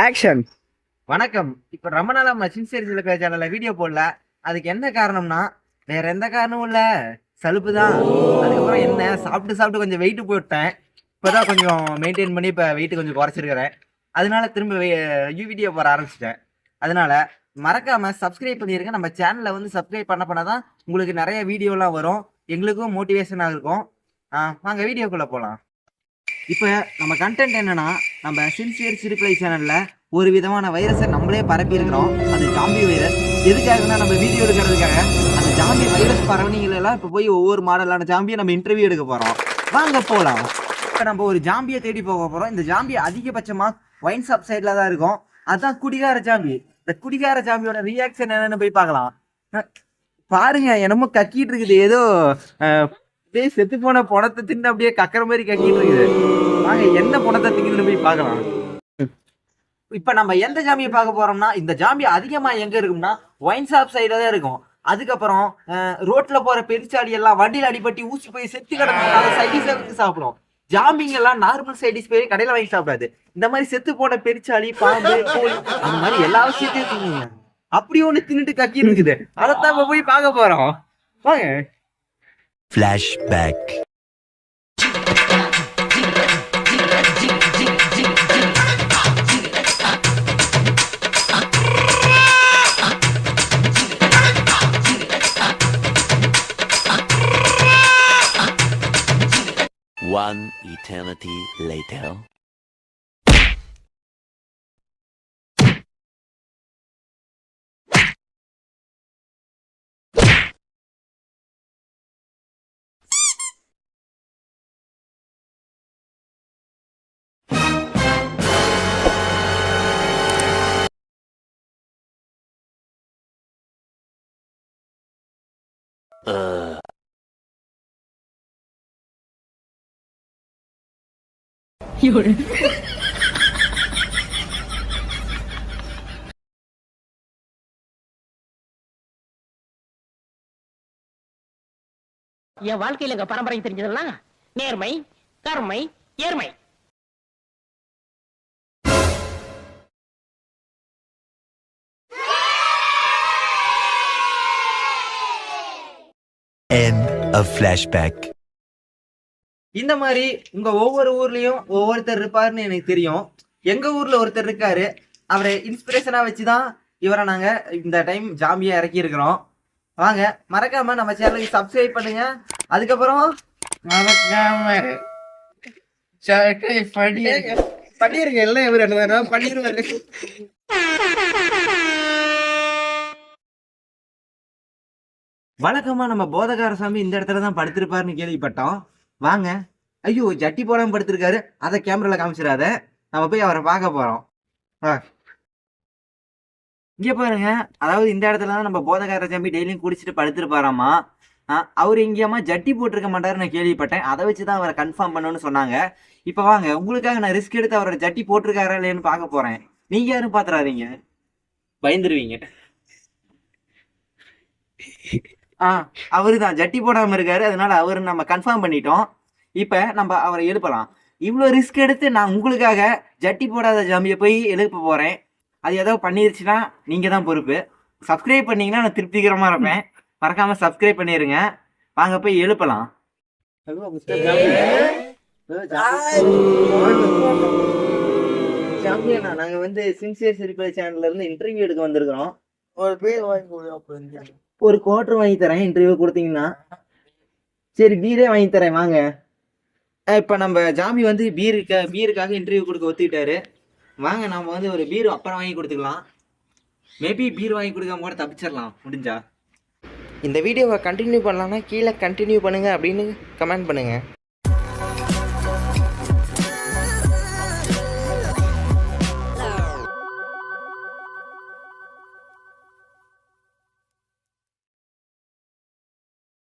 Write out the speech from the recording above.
Action. வணக்கம். இப்ப ரொம்ப நாளா நம்ம சின்சியர் சிலுக்க சேனல்ல வீடியோ போடல. அதுக்கு என்ன காரணம்னா, வேற எந்த காரணமும் இல்ல. சலுப்பு தான். அதுக்கப்புறம் என்ன சாப்பிட்டு சாப்பிட்டு கொஞ்சம் வெயிட் போட்டேன். இப்பதான் கொஞ்சம் மெயின்டைன் பண்ணி இப்ப வெயிட் கொஞ்சம் குறைச்சிருக்கிறேன். அதனால திரும்ப வீடியோ போட ஆரம்பிச்சிட்டேன். அதனால மறக்காம சப்ஸ்கிரைப் பண்ணிருங்க. நம்ம சேனல்ல வந்து சப்ஸ்கிரைப் பண்ணாதான் உங்களுக்கு நிறைய வீடியோலாம் வரும். எங்களுக்கும் மோட்டிவேஷனா இருக்கும். வாங்க வீடியோக்குள்ள போலாம். இப்போ நம்ம கண்டென்ட் என்னன்னா, நம்ம சின்சியர் சிறுபிள்ளை சேனல்ல ஒரு விதமான வைரஸை நம்மளே பரப்பி இருக்கிறோம். அது ஜாம்பி வைரஸ். எதுக்காகனா நம்ம வீடியோ எடுக்கிறதுக்காக அந்த ஜாம்பி வைரஸ் பரவணிகளெல்லாம் இப்போ போய் ஒவ்வொரு மாடலான ஜாம்பியை நம்ம இன்டர்வியூ எடுக்க போறோம். வாங்க போலாம். இப்போ நம்ம ஒரு ஜாம்பியை தேடி போக போறோம். இந்த ஜாம்பி அதிகபட்சமா ஒயின் ஷாப் சைட்ல தான் இருக்கும். அதுதான் குடிகார ஜாம்பி. இந்த குடிகார ஜாம்பியோட ரியாக்ஷன் என்னன்னு போய் பார்க்கலாம். பாருங்க, என்னமோ கக்கிட்டு இருக்குது. ஏதோ செத்து போன பணத்தை தின்னு அப்படியே கக்கிற மாதிரி கக்கிட்டு இருக்குது. வாங்க என்ன பணத்தை திங்குன்னு போய் பார்க்கலாம். இப்ப நம்ம எந்த ஜாம்பியை பார்க்க போறோம்னா, இந்த ஜாம்பி அதிகமா எங்க இருக்கும்னா ஒயின் ஷாப் சைடுல தான் இருக்கும். அதுக்கப்புறம் ரோட்ல போற பெருச்சாடி எல்லாம் வண்டியில அடிபட்டி ஊசி போய் செத்து கிடந்தால சைடிஸ் எடுத்து சாப்பிடும். ஜாம்பிங்க எல்லாம் நார்மல் சைடிஸ் போய் கடையில வாங்கி சாப்பிடாது. இந்த மாதிரி செத்து போன பெருச்சாளி, பாம்பு, கோழி அந்த மாதிரி எல்லா விஷயத்தையும் திங்குங்க. அப்படி ஒண்ணு தின்னுட்டு கக்கி இருக்குது. அதைத்தான் போய் பார்க்க போறோம். வாங்க. Flashback. One eternity later. என் வாழ்க்கையில எங்க பரம்பரை தெரிஞ்சதெல்லாம் நேர்மை, கருமை, ஏர்மை. End of flashback. இந்த மாதிரி உங்க ஒவ்வொரு ஊர்லயும் ஒவ்வொருத்தர் இருப்பாருன்னு எனக்கு தெரியும். எங்க ஊர்ல ஒருத்தர் இருக்காரு. அவரை இன்ஸ்பிரேஷனா வச்சுதான் இவரை நாங்க இந்த டைம் ஜாம்பியா இறக்கி இருக்கிறோம். வாங்க, மறக்காம நம்ம சேனலுக்கு சப்ஸ்கிரைப் பண்ணுங்க. அதுக்கப்புறம் பண்ணிருங்க. எல்லாம் இவர் என்ன பண்ணிருவாரு. வழக்கமா நம்ம போதகார சாமி இந்த இடத்துல தான் படுத்திருப்பாருன்னு கேள்விப்பட்டோம். வாங்க. ஐயோ, ஜட்டி போடாம படுத்திருக்காரு. அதை கேமரால காமிச்சிடாத. நம்ம போய் அவரை பார்க்க போறோம். இங்க பாருங்க, அதாவது இந்த இடத்துல தான் நம்ம போதகார சாமி டெய்லியும் குடிச்சிட்டு படுத்திருப்பாராமா. அவர் எங்கேயாமா ஜட்டி போட்டிருக்க மாட்டாரு நான் கேள்விப்பட்டேன். அதை வச்சுதான் அவரை கன்ஃபார்ம் பண்ணணும்னு சொன்னாங்க. இப்ப வாங்க, உங்களுக்காக நான் ரிஸ்க் எடுத்து அவரோட ஜட்டி போட்டிருக்காரா இல்லையான்னு பார்க்க போறேன். நீங்க யாரும் பாத்துறாதீங்க, பயந்துருவீங்க. அவருதான் ஜட்டி போடாம இருக்காரு. அதனால அவரு நம்ம கன்ஃபார்ம் பண்ணிட்டோம். இப்ப நம்ம அவரை எழுப்பலாம். இவ்வளவு ரிஸ்க் எடுத்து நான் உங்களுக்காக ஜட்டி போடாத ஜாம்பியை போய் எழுப்ப போறேன். அது ஏதோ பண்ணிருச்சுன்னா நீங்க தான் பொறுப்பு. சப்ஸ்கிரைப் பண்ணீங்கன்னா நான் திருப்திகரமா இருப்பேன். மறக்காம சப்ஸ்கிரைப் பண்ணிருங்க. வாங்க போய் எழுப்பலாம். ஜாம்பியா, நாங்க வந்து சின்சியர் சிறுபிள்ளை சேனல்ல இருந்து இன்டர்வியூ எடுக்க வந்திருக்கிறோம். ஒரு பேர் வாங்கி ஒரு குவார்டர் வாங்கி தரேன் இன்டர்வியூ கொடுத்தீங்கன்னா. சரி, பீரே வாங்கி தரேன் வாங்க. இப்போ நம்ம ஜாம்பி வந்து பீருக்காக இன்டர்வியூ கொடுக்க ஒத்துக்கிட்டாரு. வாங்க, நம்ம வந்து ஒரு பீர் அப்புறம் வாங்கி கொடுத்துக்கலாம். மேபி பீர் வாங்கி கொடுக்காம கூட தப்பிச்சிடலாம் முடிஞ்சா. இந்த வீடியோவை கண்டினியூ பண்ணலாம்னா கீழே கண்டினியூ பண்ணுங்க அப்படின்னு கமெண்ட் பண்ணுங்க.